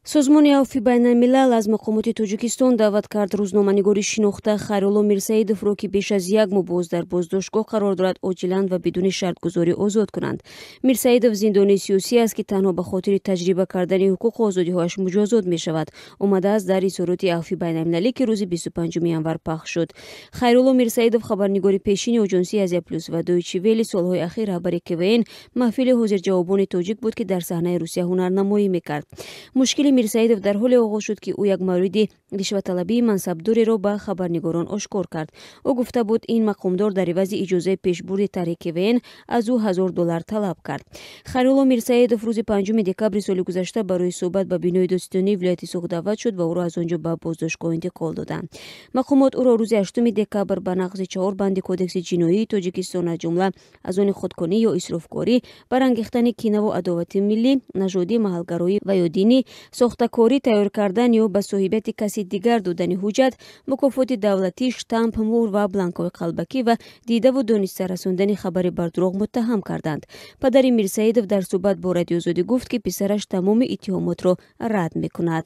Созмони Афви Байналмилал аз мақомоти Тоҷикистон даъват кард рӯзноманигори шинохта Хайрулло Мирсаидовро ки беш аз як моҳ боз дар боздоштгоҳ қарор дорад оҷилан ва бидуни шартгузорӣ озод кунанд. Мирсаидов зиндони сиёсӣ аст ки танҳо ба хотири таҷриба кардани ҳуқуқу озодиҳояш муҷозот мешавад. Омадааст дар изҳороти Афви Байналмилалӣ ки рӯзи 25 январ пахш шуд. Хайрулло Мирсаидов хабарнигори пешини оҷонсии Азия плюс ва Дойче Веле солҳои ахир раҳбари КВН маҳфили ҳозирҷавобони тоҷик буд ки дар саҳнаи Русия ҳунарнамоӣ мекард. Мушкили Мирсаидов дар ҳоле оғоз шуд ки ӯ як мавриди ришватталабии мансабдореро ба хабарнигорон ошкор кард. Ӯ гуфта буд ин мақомдор дар ивази иҷозаи пешбурди тарҳи КВН аз ӯ $1000 талаб кард. Хайрулло Мирсаидов рӯзи 5 декабри соли гузашта барои суҳбат ба бинои достонии вилояти Суғ даъват шуд ва ӯро аз он ҷо ба боздоштгоҳ интиқол доданд. Мақомот ӯро рӯзи 8 декабр ба нақзи 4 банди кодекси ҷиноии Тоҷикистон аз ҷумла аз они худкунӣ ё исрофкорӣ, барангехтани кинаву адовати миллӣ, нажодӣ, маҳалгароӣ ва ё динӣ, сохтакорӣ, тайёр кардан ё ба соҳибияти каси дигар додани ҳуҷҷат, мукофоти давлатӣ, штамп, муҳр ва бланкҳои қалбакӣ ва дидаву дониста расондани хабари бар дурӯғ муттаҳам карданд. Падари Мирсаидов дар суҳбат бо радиоозодӣ гуфт ки писараш тамоми иттиҳомотро рад мекунад.